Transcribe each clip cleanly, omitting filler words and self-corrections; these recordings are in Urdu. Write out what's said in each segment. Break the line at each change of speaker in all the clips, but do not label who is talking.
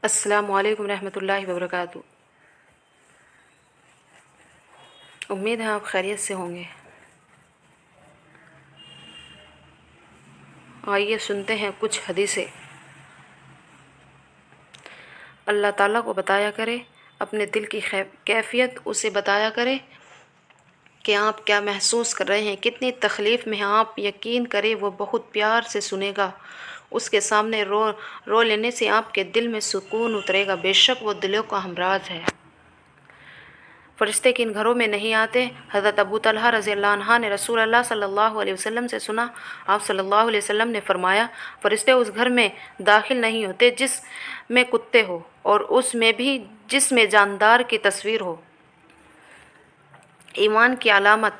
السلام علیکم ورحمۃ اللہ وبرکاتہ۔ امید ہے آپ خیریت سے ہوں گے۔ آئیے سنتے ہیں کچھ حدیثیں۔ اللہ تعالیٰ کو بتایا کرے، اپنے دل کی کیفیت اسے بتایا کرے کہ آپ کیا محسوس کر رہے ہیں، کتنی تکلیف میں ہیں آپ۔ یقین کرے وہ بہت پیار سے سنے گا۔ اس کے سامنے رو لینے سے آپ کے دل میں سکون اترے گا۔ بے شک وہ دلوں کا ہمراز ہے۔ فرشتے کن گھروں میں نہیں آتے؟ حضرت ابو طلحہ رضی اللہ عنہ نے رسول اللہ صلی اللہ علیہ وسلم سے سنا، آپ صلی اللہ علیہ وسلم نے فرمایا، فرشتے اس گھر میں داخل نہیں ہوتے جس میں کتے ہو، اور اس میں بھی جس میں جاندار کی تصویر ہو۔ ایمان کی علامت،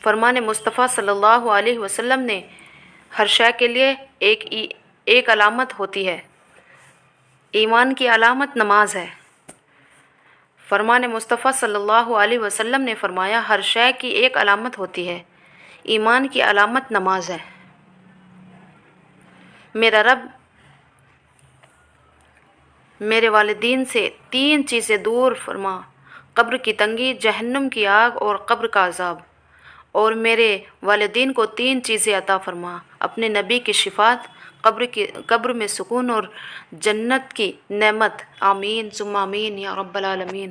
فرمان مصطفیٰ صلی اللہ علیہ وسلم نے ہر شے کے لیے ایک علامت ہوتی ہے۔ ایمان کی علامت نماز ہے۔ فرمان مصطفیٰ صلی اللہ علیہ وسلم نے فرمایا، ہر شے کی ایک علامت ہوتی ہے، ایمان کی علامت نماز ہے۔ میرا رب میرے والدین سے 3 چیزیں دور فرما، قبر کی تنگی، جہنم کی آگ اور قبر کا عذاب، اور میرے والدین کو 3 چیزیں عطا فرما، اپنے نبی کی شفاعت، قبر میں سکون اور جنت کی نعمت۔ آمین ثم آمین یا رب العالمین۔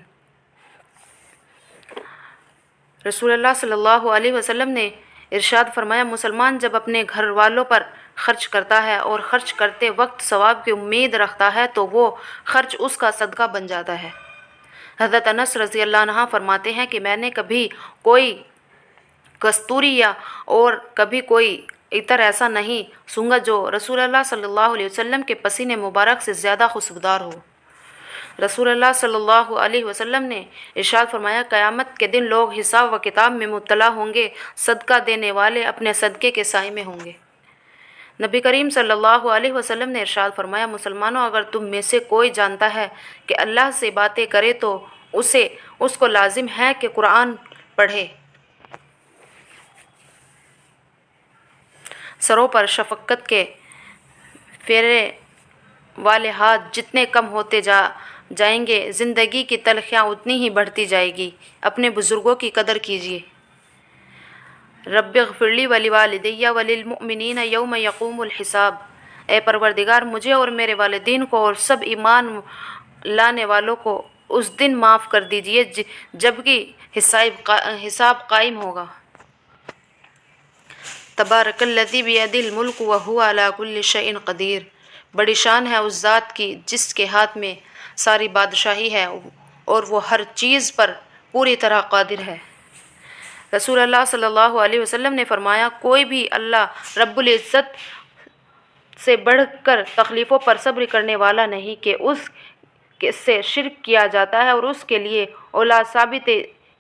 رسول اللہ صلی اللہ علیہ وسلم نے ارشاد فرمایا، مسلمان جب اپنے گھر والوں پر خرچ کرتا ہے اور خرچ کرتے وقت ثواب کی امید رکھتا ہے تو وہ خرچ اس کا صدقہ بن جاتا ہے۔ حضرت انس رضی اللہ عنہ فرماتے ہیں کہ میں نے کبھی کوئی کستوری یا اور کبھی کوئی عطر ایسا نہیں سونگھا جو رسول اللہ صلی اللہ علیہ وسلم کے پسینے مبارک سے زیادہ خوشبودار ہو۔ رسول اللہ صلی اللہ علیہ وسلم نے ارشاد فرمایا، قیامت کے دن لوگ حساب و کتاب میں مبتلا ہوں گے، صدقہ دینے والے اپنے صدقے کے سائے میں ہوں گے۔ نبی کریم صلی اللہ علیہ وسلم نے ارشاد فرمایا، مسلمانوں اگر تم میں سے کوئی جانتا ہے کہ اللہ سے باتیں کرے تو اس کو لازم ہے کہ قرآن پڑھے۔ سروں پر شفقت کے پھیرے والے ہاتھ جتنے کم ہوتے جائیں گے، زندگی کی تلخیاں اتنی ہی بڑھتی جائے گی۔ اپنے بزرگوں کی قدر کیجیے۔ رب اغفر لی ولوالدی وللمؤمنین یوم یقوم الحساب، اے پروردگار مجھے اور میرے والدین کو اور سب ایمان لانے والوں کو اس دن معاف کر دیجیے جبکہ حساب قائم ہوگا۔ تبارک الذی بیدہ الملک وہو علی کل شیء قدیر، بڑی شان ہے اس ذات کی جس کے ہاتھ میں ساری بادشاہی ہے اور وہ ہر چیز پر پوری طرح قادر ہے۔ رسول اللہ صلی اللہ علیہ وسلم نے فرمایا، کوئی بھی اللہ رب العزت سے بڑھ کر تکلیفوں پر صبر کرنے والا نہیں کہ اس سے شرک کیا جاتا ہے اور اس کے لیے اولاد ثابت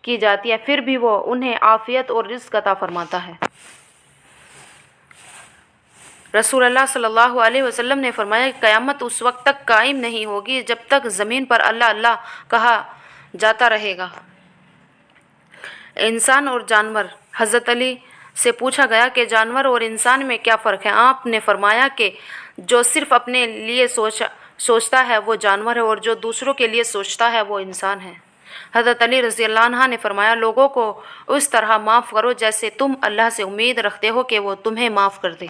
کی جاتی ہے، پھر بھی وہ انہیں عافیت اور رزق عطا فرماتا ہے۔ رسول اللہ صلی اللہ علیہ وسلم نے فرمایا کہ قیامت اس وقت تک قائم نہیں ہوگی جب تک زمین پر اللہ اللہ کہا جاتا رہے گا۔ انسان اور جانور، حضرت علی سے پوچھا گیا کہ جانور اور انسان میں کیا فرق ہے؟ آپ نے فرمایا کہ جو صرف اپنے لیے سوچتا ہے وہ جانور ہے اور جو دوسروں کے لیے سوچتا ہے وہ انسان ہے۔ حضرت علی رضی اللہ عنہ نے فرمایا، لوگوں کو اس طرح معاف کرو جیسے تم اللہ سے امید رکھتے ہو کہ وہ تمہیں معاف کر دے۔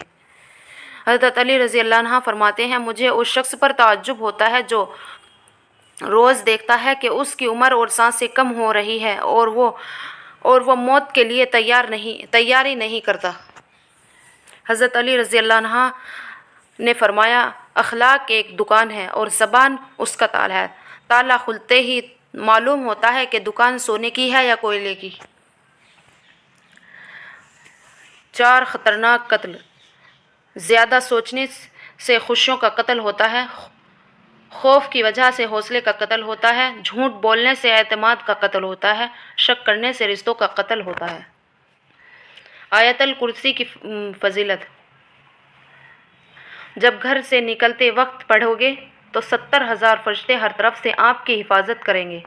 حضرت علی رضی اللہ عنہ فرماتے ہیں، مجھے اس شخص پر تعجب ہوتا ہے جو روز دیکھتا ہے کہ اس کی عمر اور سانسیں کم ہو رہی ہے اور وہ موت کے لیے تیاری نہیں کرتا۔ حضرت علی رضی اللہ عنہ نے فرمایا، اخلاق ایک دکان ہے اور زبان اس کا تالا ہے، تالا کھلتے ہی معلوم ہوتا ہے کہ دکان سونے کی ہے یا کوئلے کی۔ 4 خطرناک قتل۔ زیادہ سوچنے سے خوشیوں کا قتل ہوتا ہے، خوف کی وجہ سے حوصلے کا قتل ہوتا ہے، جھوٹ بولنے سے اعتماد کا قتل ہوتا ہے، شک کرنے سے رشتوں کا قتل ہوتا ہے۔ آیت الکرسی کی فضیلت، جب گھر سے نکلتے وقت پڑھو گے تو 70,000 فرشتے ہر طرف سے آپ کی حفاظت کریں گے۔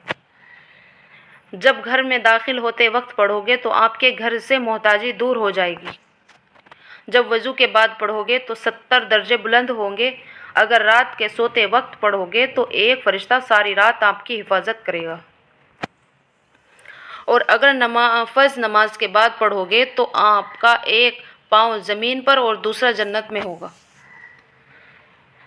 جب گھر میں داخل ہوتے وقت پڑھو گے تو آپ کے گھر سے محتاجی دور ہو جائے گی۔ جب وضو کے بعد پڑھو گے تو 70 درجے بلند ہوں گے۔ اگر رات کے سوتے وقت پڑھو گے تو ایک فرشتہ ساری رات آپ کی حفاظت کرے گا، اور اگر فرض نماز کے بعد پڑھو گے تو آپ کا ایک پاؤں زمین پر اور دوسرا جنت میں ہوگا۔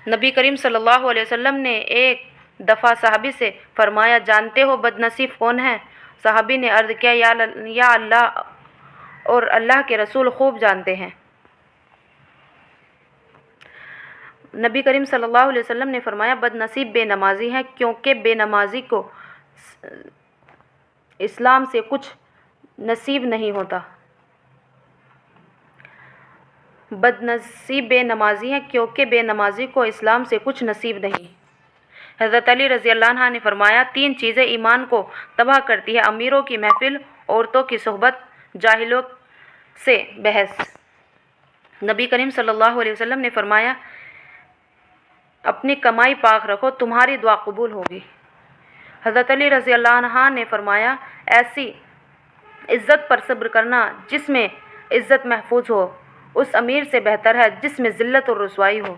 نبی کریم صلی اللہ علیہ وسلم نے ایک دفعہ صحابی سے فرمایا، جانتے ہو بد نصیب کون ہے؟ صحابی نے عرض کیا، یا اللہ اور اللہ کے رسول خوب جانتے ہیں۔ نبی کریم صلی اللہ علیہ وسلم نے فرمایا، بد نصیب بے نمازی ہے، کیونکہ بے نمازی کو اسلام سے کچھ نصیب نہیں ہوتا۔ بد نصیب بے نمازی ہے کیونکہ بے نمازی کو اسلام سے کچھ نصیب نہیں۔ حضرت علی رضی اللہ عنہ نے فرمایا، 3 چیزیں ایمان کو تباہ کرتی ہے: امیروں کی محفل، عورتوں کی صحبت، جاہلوں سے بحث۔ نبی کریم صلی اللہ علیہ وسلم نے فرمایا، اپنی کمائی پاک رکھو، تمہاری دعا قبول ہوگی۔ حضرت علی رضی اللہ عنہ نے فرمایا، ایسی عزت پر صبر کرنا جس میں عزت محفوظ ہو اس امیر سے بہتر ہے جس میں ذلت اور رسوائی ہو۔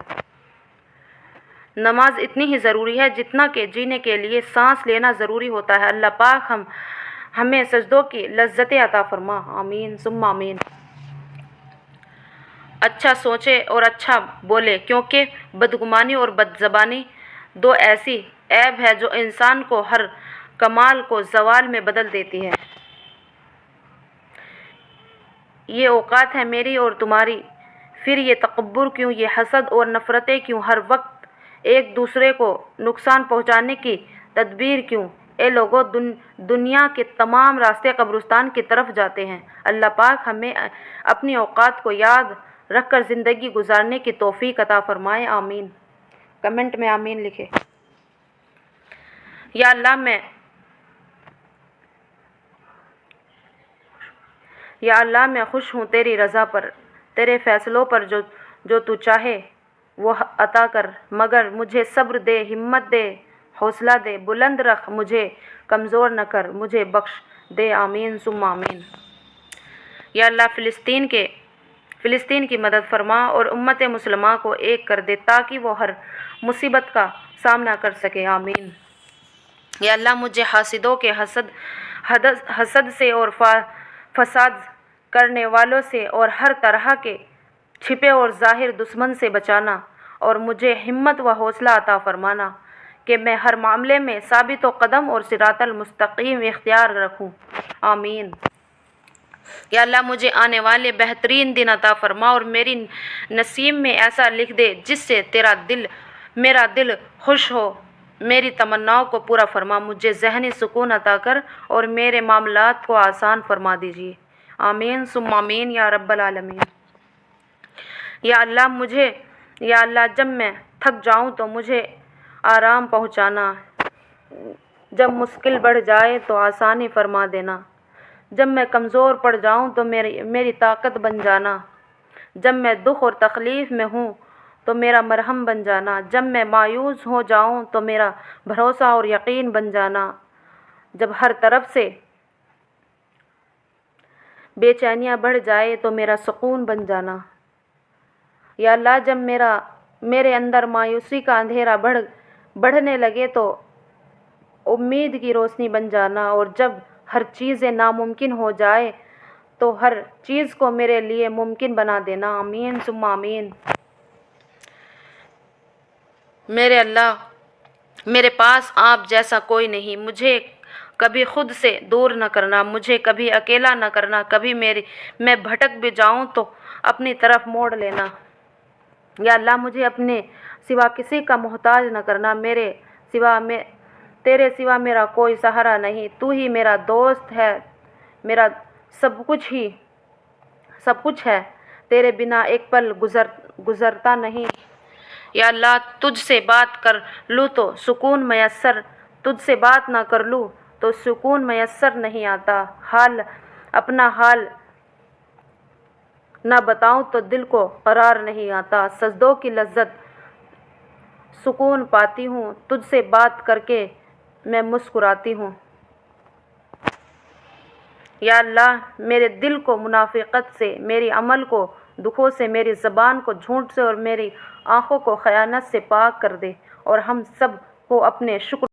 نماز اتنی ہی ضروری ہے جتنا کہ جینے کے لیے سانس لینا ضروری ہوتا ہے۔ اللہ پاک ہمیں سجدوں کی لذتیں عطا فرما، آمین ثم آمین۔ اچھا سوچے اور اچھا بولے، کیونکہ بدگمانی اور بد زبانی 2 ایسی عیب ہے جو انسان کو ہر کمال کو زوال میں بدل دیتی ہے۔ یہ اوقات ہے میری اور تمہاری، پھر یہ تکبر کیوں، یہ حسد اور نفرتیں کیوں، ہر وقت ایک دوسرے کو نقصان پہنچانے کی تدبیر کیوں؟ اے لوگو، دنیا کے تمام راستے قبرستان کی طرف جاتے ہیں۔ اللہ پاک ہمیں اپنی اوقات کو یاد رکھ کر زندگی گزارنے کی توفیق عطا فرمائے، آمین۔ کمنٹ میں آمین لکھے۔ یا اللہ میں خوش ہوں تیری رضا پر، تیرے فیصلوں پر، جو تو چاہے وہ عطا کر، مگر مجھے صبر دے، ہمت دے، حوصلہ دے، بلند رکھ، مجھے کمزور نہ کر، مجھے بخش دے، آمین ثم آمین۔ یا اللہ فلسطین کی مدد فرما اور امت مسلمہ کو ایک کر دے تاکہ وہ ہر مصیبت کا سامنا کر سکے، آمین۔ یا اللہ مجھے حاسدوں کے حسد سے اور فساد کرنے والوں سے اور ہر طرح کے چھپے اور ظاہر دشمن سے بچانا، اور مجھے ہمت و حوصلہ عطا فرمانا کہ میں ہر معاملے میں ثابت و قدم اور صراط المستقیم اختیار رکھوں، آمین۔ یا اللہ مجھے آنے والے بہترین دن عطا فرما اور میری نصیب میں ایسا لکھ دے جس سے میرا دل خوش ہو، میری تمناؤں کو پورا فرما، مجھے ذہنی سکون عطا کر اور میرے معاملات کو آسان فرما دیجیے، آمین ثم آمین یا رب العالمین۔ یا اللہ جب میں تھک جاؤں تو مجھے آرام پہنچانا، جب مشکل بڑھ جائے تو آسانی فرما دینا، جب میں کمزور پڑ جاؤں تو میری طاقت بن جانا، جب میں دکھ اور تکلیف میں ہوں تو میرا مرہم بن جانا، جب میں مایوس ہو جاؤں تو میرا بھروسہ اور یقین بن جانا، جب ہر طرف سے بے چینیاں بڑھ جائے تو میرا سکون بن جانا۔ یا اللہ جب میرے اندر مایوسی کا اندھیرا بڑھنے لگے تو امید کی روشنی بن جانا، اور جب ہر چیز ناممکن ہو جائے تو ہر چیز کو میرے لیے ممکن بنا دینا، آمین ثم آمین۔ میرے اللہ، میرے پاس آپ جیسا کوئی نہیں، مجھے کبھی خود سے دور نہ کرنا، مجھے کبھی اکیلا نہ کرنا، کبھی میں بھٹک بھی جاؤں تو اپنی طرف موڑ لینا۔ یا اللہ مجھے اپنے سوا کسی کا محتاج نہ کرنا، تیرے سوا میرا کوئی سہارا نہیں، تو ہی میرا دوست ہے، میرا سب کچھ ہے، تیرے بنا ایک پل گزرتا نہیں۔ یا اللہ تجھ سے بات کر لوں تو سکون میسر، تجھ سے بات نہ کر لوں تو سکون میسر نہیں آتا، اپنا حال نہ بتاؤں تو دل کو قرار نہیں آتا، سجدوں کی لذت سکون پاتی ہوں، تجھ سے بات کر کے میں مسکراتی ہوں۔ یا اللہ میرے دل کو منافقت سے، میرے عمل کو دکھوں سے، میری زبان کو جھوٹ سے اور میری آنکھوں کو خیانت سے پاک کر دے، اور ہم سب کو اپنے شکر